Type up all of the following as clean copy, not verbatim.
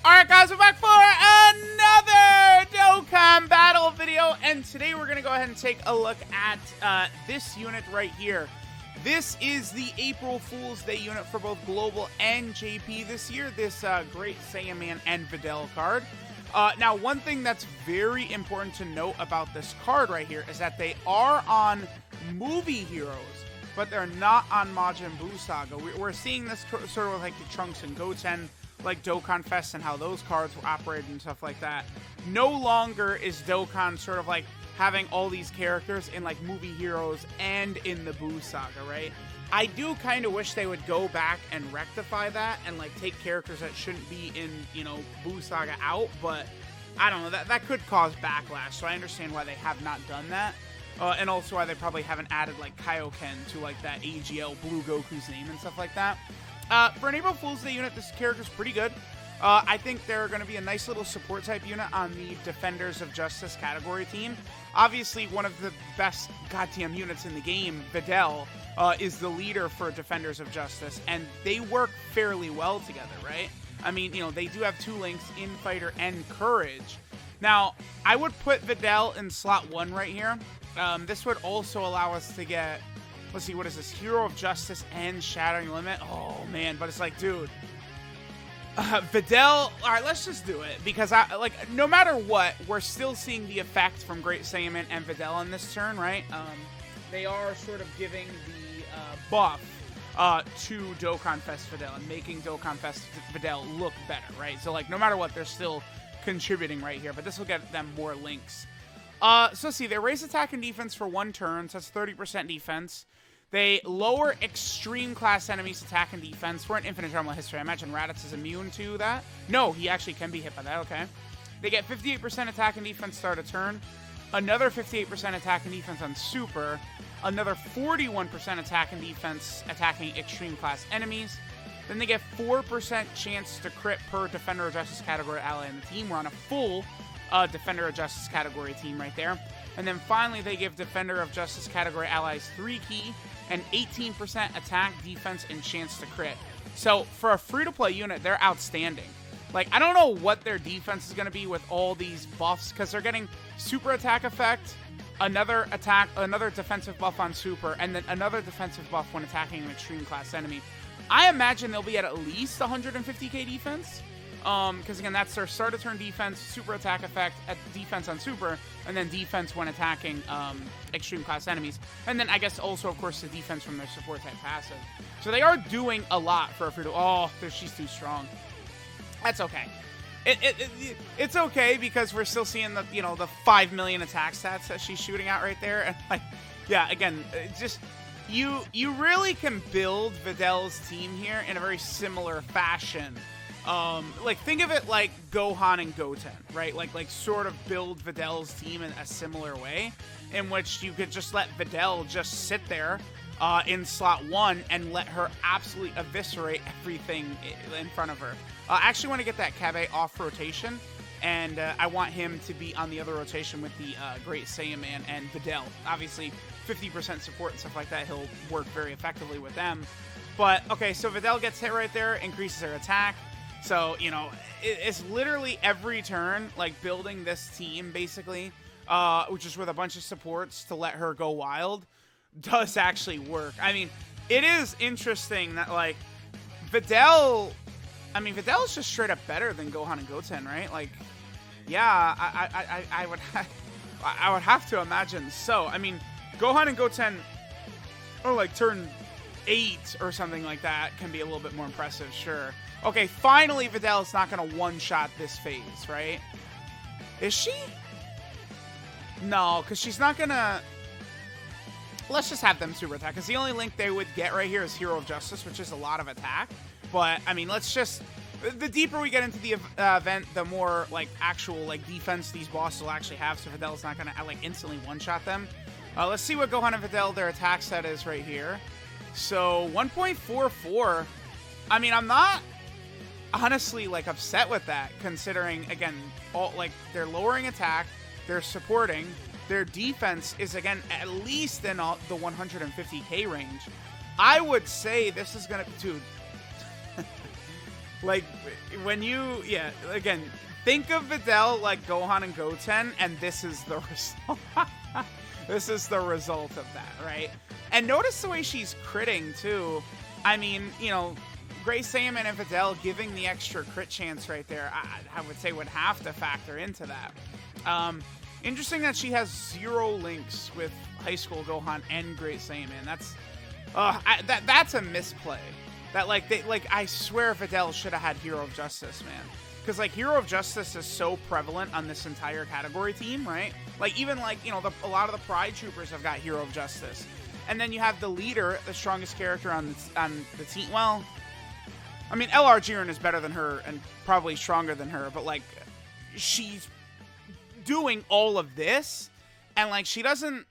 Alright guys, we're back for another Dokkan battle video, and today we're going to go ahead and take a look at this unit right here. This is the April Fool's Day unit for both Global and JP this year, this Great SAIYAMAN and Videl card. Now, one thing that's very important to note about this card right here is that they are on movie heroes, but they're not on Majin Buu Saga. We're seeing this sort of like the Trunks and Goten, like Dokkan Fest and how those cards were operated and stuff like that. No longer is Dokkan sort of like having all these characters in like movie heroes and in the Buu Saga, right? I do kind of wish they would go back and rectify that and like take characters that shouldn't be in, you know, Buu Saga out, but I don't know, that could cause backlash, so I understand why they have not done that. And also why they probably haven't added like Kaioken to like that AGL Blue Goku's name and stuff like that. For an April Fool's Day unit, this character's pretty good. I think they're going to be a nice little support type unit on the Defenders of Justice category team. Obviously, one of the best goddamn units in the game, Videl, is the leader for Defenders of Justice, and they work fairly well together, right? I mean, you know, they do have two links, Infighter and Courage. Now, I would put Videl in slot 1 right here. This would also allow us to get, let's see, what is this? Hero of Justice and Shattering Limit. Oh, man, but it's like, dude. Videl, all right, let's just do it. Because, no matter what, we're still seeing the effect from Great SAIYAMAN and Videl in this turn, right? They are sort of giving the buff to Dokkan Fest Videl and making Dokkan Fest Videl look better, right? So, like, no matter what, they're still contributing right here. But this will get them more links. So let's see, they raise attack and defense for 1 turn, so that's 30% defense. They lower extreme class enemies' attack and defense for an infinite terminal history. I imagine Raditz is immune to that. No, he actually can be hit by that, okay. They get 58% attack and defense start a turn, another 58% attack and defense on Super, another 41% attack and defense attacking extreme class enemies. Then they get 4% chance to crit per Defender of Justice category ally in the team. We're on a full Defender of Justice category team right there. And then finally, they give Defender of Justice category allies 3 key and 18% attack, defense, and chance to crit. So for a free-to-play unit, they're outstanding. Like, I don't know what their defense is going to be with all these buffs, because they're getting super attack effect, another defensive buff on super, and then another defensive buff when attacking an extreme class enemy. I imagine they'll be at least 150k defense. Because again, that's their start of turn defense, super attack effect, defense on super, and then defense when attacking extreme class enemies. And then I guess also, of course, the defense from their support type passive. So they are doing a lot for a free to. Oh, she's too strong. That's okay. It's okay because we're still seeing the, you know, the 5 million attack stats that she's shooting out right there. And like, yeah, again, just you really can build Videl's team here in a very similar fashion. Like, think of it like Gohan and Goten, right? Like sort of build Videl's team in a similar way, in which you could just let Videl just sit there in slot 1 and let her absolutely eviscerate everything in front of her. I actually want to get that Kabe off rotation, and I want him to be on the other rotation with the Great SAIYAMAN and Videl. Obviously, 50% support and stuff like that, he'll work very effectively with them. But, okay, so Videl gets hit right there, increases her attack. So, you know, it's literally every turn, like, building this team, basically, which is with a bunch of supports to let her go wild, does actually work. I mean, it is interesting that, like, Videl is just straight up better than Gohan and Goten, right? Like, yeah, I would have to imagine so. I mean, Gohan and Goten, or, like, turn 8 or something like that can be a little bit more impressive, sure. Okay, finally Videl's not going to one-shot this phase, right? Is she? No, because she's not going to... Let's just have them super attack, because the only link they would get right here is Hero of Justice, which is a lot of attack. But, I mean, let's just... The deeper we get into the event, the more, like, actual, like, defense these bosses will actually have, so Videl's not going to, like, instantly one-shot them. Let's see what Gohan and Videl, their attack set is right here. So, 1.44. I mean, I'm not... honestly, like, upset with that, considering, again, all, like, they're lowering attack, they're supporting, their defense is, again, at least in the 150k range. I would say this is gonna, dude, Like, when you, yeah, again, think of Videl like Gohan and Goten, and this is the result. This is the result of that, right? And notice the way she's critting, too. I mean, you know, Great Saiyaman and Videl giving the extra crit chance right there, I would say would have to factor into that. Interesting that she has 0 links with High School Gohan and Great Saiyaman. That's a misplay. That, I swear Videl should have had Hero of Justice, man. Because, like, Hero of Justice is so prevalent on this entire category team, right? Like, even, like, you know, a lot of the Pride Troopers have got Hero of Justice. And then you have the leader, the strongest character on the team. Well, I mean, LR Jiren is better than her and probably stronger than her, but, like, she's doing all of this, and, like, she doesn't...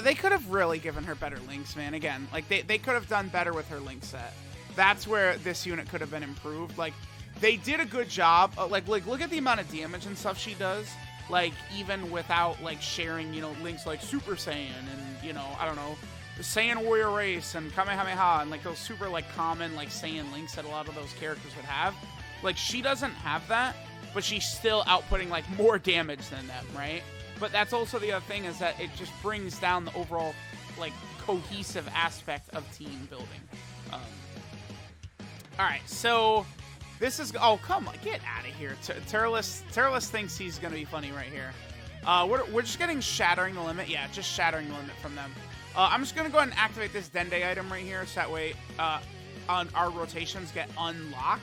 they could have really given her better links, man. Again, like, they could have done better with her link set. That's where this unit could have been improved. Like, they did a good job. Like, look at the amount of damage and stuff she does. Like, even without, like, sharing, you know, links like Super Saiyan and, you know, I don't know, the Saiyan Warrior Race and Kamehameha and, like, those super, like, common, like, Saiyan links that a lot of those characters would have. Like, she doesn't have that, but she's still outputting, like, more damage than them, right? But that's also the other thing, is that it just brings down the overall, like, cohesive aspect of team building. Alright, so this is... Oh, come on. Get out of here. Turles thinks he's going to be funny right here. We're just getting Shattering the Limit. Yeah, just Shattering the Limit from them. I'm just going to go ahead and activate this Dende item right here, so that way our rotations get unlocked.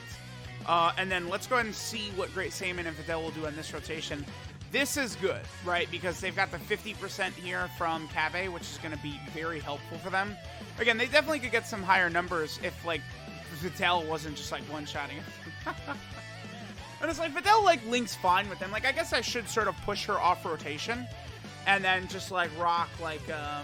And then let's go ahead and see what Great Saiyaman and Videl will do on this rotation. This is good, right? Because they've got the 50% here from Kabe, which is going to be very helpful for them. Again, they definitely could get some higher numbers if, like, Videl wasn't just, like, one-shotting it. And it's like, Videl, like, links fine with them. Like, I guess I should sort of push her off rotation. And then just, like, rock, like, I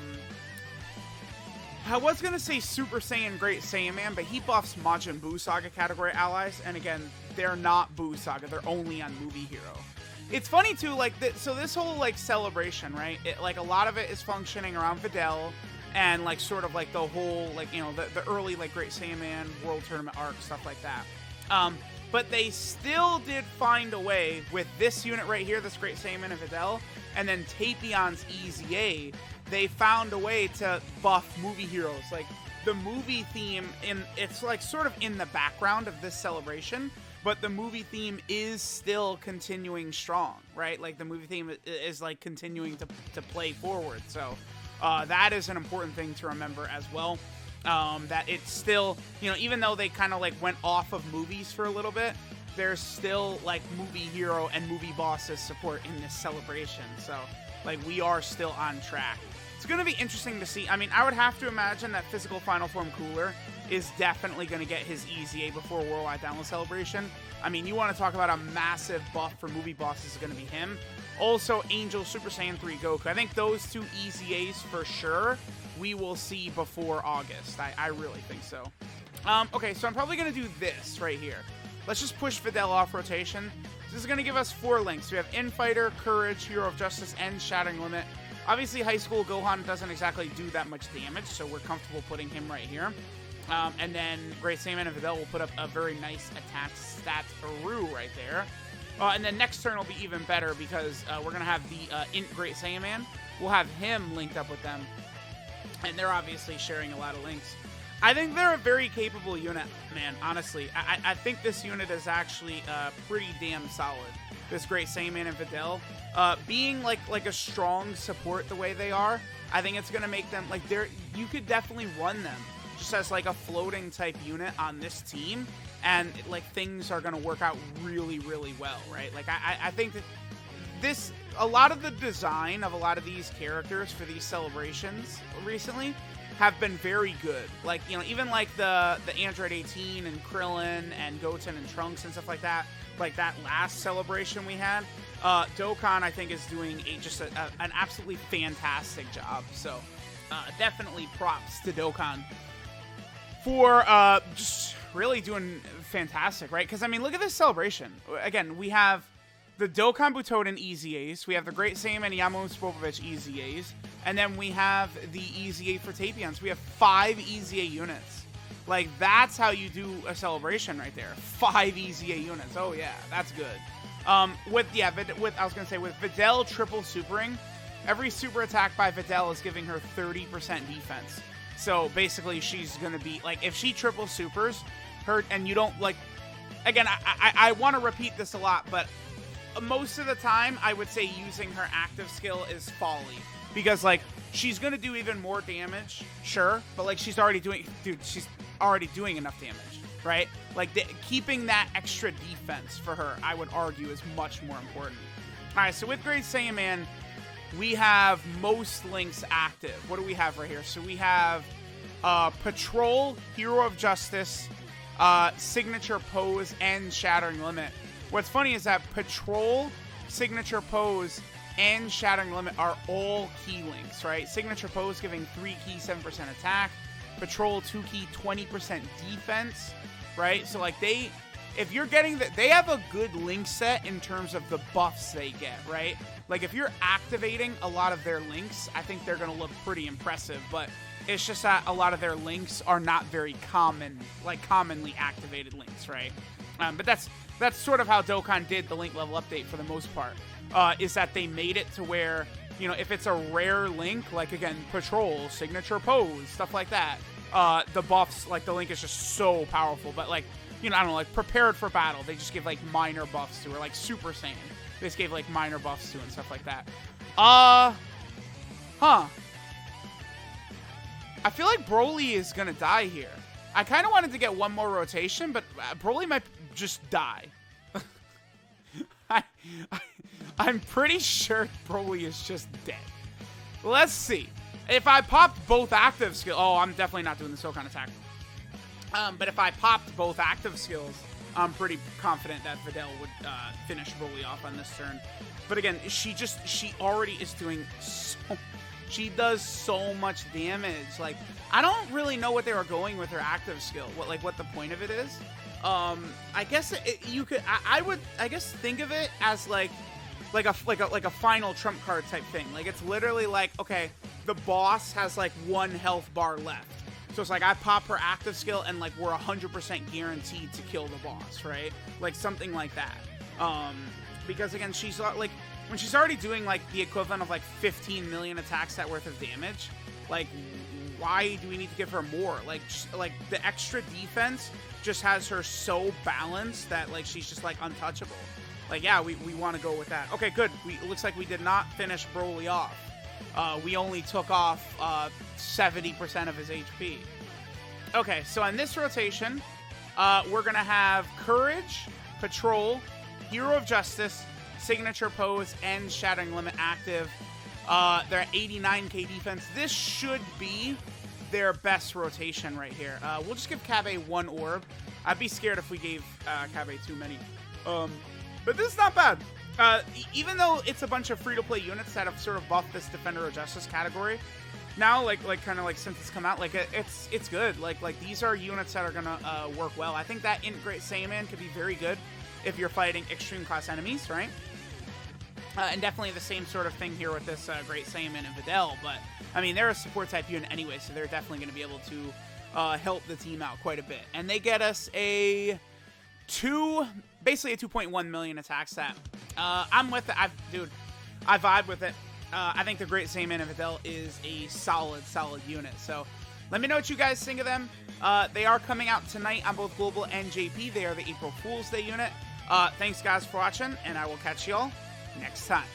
was going to say Super Saiyan Great Saiyaman, but he buffs Majin Buu Saga category allies. And again, they're not Buu Saga. They're only on Movie Hero. It's funny, too, like, so this whole, like, celebration, right? Like, a lot of it is functioning around Videl. And, like, sort of, like, the whole, like, you know, the early, like, Great Saiyaman World Tournament arc, stuff like that. But they still did find a way with this unit right here, this Great Saiyaman and Videl, and then Tapion's EZA, they found a way to buff movie heroes. Like, the movie theme, it's, like, sort of in the background of this celebration, but the movie theme is still continuing strong, right? Like, the movie theme is, like, continuing to play forward, so... that is an important thing to remember as well. That it's still, you know, even though they kind of like went off of movies for a little bit, there's still like movie hero and movie bosses support in this celebration. So, like, we are still on track. It's going to be interesting to see. I mean, I would have to imagine that Physical Final Form Cooler is definitely going to get his EZA before Worldwide Download Celebration. I mean, you want to talk about a massive buff for movie bosses, is going to be him. Also, Angel Super Saiyan 3 Goku. I think those two EZAs for sure we will see before August. I really think so. Okay, so I'm probably going to do this right here. Let's just push Videl off rotation. This is going to give us 4 links. We have Infighter, Courage, Hero of Justice, and Shattering Limit. Obviously, High School Gohan doesn't exactly do that much damage, so we're comfortable putting him right here. And then Great Saiyaman and Videl will put up a very nice attack stat Aru right there. And then next turn will be even better because we're going to have the Int Great Saiyaman. We'll have him linked up with them. And they're obviously sharing a lot of links. I think they're a very capable unit, man, honestly. I think this unit is actually pretty damn solid. This Great Saiyaman and Videl. Being like a strong support the way they are, I think it's going to make them, like, you could definitely run them just as like a floating type unit on this team. And like things are going to work out really, really well, right? Like I think that a lot of the design of a lot of these characters for these celebrations recently have been very good. Like, you know, even like the Android 18 and Krillin and Goten and Trunks and stuff like that last celebration we had, Dokkan, I think, is doing just an absolutely fantastic job. So definitely props to Dokkan for just really doing fantastic, right? Because, I mean, look at this celebration. Again, we have the Dokkan Butoden EZAs, we have the Great Saiyaman Yamamoto Spopovich EZAs, and then we have the EZA for Tapions. We have 5 EZA units. Like, that's how you do a celebration right there. 5 EZA units. Oh, yeah, that's good. I was going to say, with Videl triple supering, every super attack by Videl is giving her 30% defense. So, basically, she's going to be, like, if she triple supers her, and you don't, like, again, I want to repeat this a lot, but most of the time, I would say using her active skill is folly. Because, like, she's going to do even more damage, sure, but, like, she's already doing enough damage, right? Like, keeping that extra defense for her, I would argue, is much more important. All right, so with Great Saiyaman, we have most links active. What do we have right here? So we have Patrol, Hero of Justice, Signature Pose, and Shattering Limit. What's funny is that Patrol, Signature Pose, and Shattering Limit are all key links, right? Signature Pose giving 3 key, 7% attack. Patrol, 2 key, 20% defense, right? So, like, if you're getting they have a good link set in terms of the buffs they get, right? Like, if you're activating a lot of their links, I think they're going to look pretty impressive, but it's just that a lot of their links are not very common, like, commonly activated links, right? But that's sort of how Dokkan did the link level update for the most part, is that they made it to where, you know, if it's a rare link, like, again, Patrol, Signature Pose, stuff like that, the buffs, like, the link is just so powerful. But, like, you know, I don't know, like, Prepared for Battle, they just give, like, minor buffs to her. Like, Super Saiyan, they just gave, like, minor buffs to and stuff like that. I feel like Broly is gonna die here. I kind of wanted to get one more rotation, but Broly might just die. I'm pretty sure Broly is just dead. Let's see. If I popped both active skills... Oh, I'm definitely not doing the Dokkan attack. But if I popped both active skills, I'm pretty confident that Videl would finish Broly off on this turn. But again, she already is doing so... She does so much damage. Like, I don't really know what they were going with her active skill. What the point of it is. I guess you could... I would, I guess, think of it as like a final trump card type thing. Like, it's literally like, okay, the boss has like 1 health bar left. So it's like I pop her active skill and like we're 100% guaranteed to kill the boss, right? Like something like that. Because again, she's like, when she's already doing like the equivalent of like 15 million attack stat worth of damage, like why do we need to give her more? Like the extra defense just has her so balanced that like she's just like untouchable. Like, yeah, we want to go with that. Okay, good. It looks like we did not finish Broly off. We only took off 70% of his HP. Okay, so on this rotation, we're going to have Courage, Patrol, Hero of Justice, Signature Pose, and Shattering Limit active. They're at 89k defense. This should be their best rotation right here. We'll just give Kabe 1 orb. I'd be scared if we gave Kabe too many. But this is not bad. Even though it's a bunch of free-to-play units that have sort of buffed this Defender of Justice category, now, kind of since it's come out, like, it's good. Like these are units that are gonna work well. I think that in Great Saiyaman could be very good if you're fighting extreme class enemies, right? And definitely the same sort of thing here with this Great Saiyaman and Videl. But, I mean, they're a support type unit anyway, so they're definitely going to be able to help the team out quite a bit. And they get us basically a 2.1 million attack stat. I'm with it. I vibe with it. I think the Great Saiyaman and Videl is a solid unit. So let me know what you guys think of them. They are coming out tonight on both Global and JP. They are the April Fool's Day unit. Thanks, guys, for watching, and I will catch y'all next time.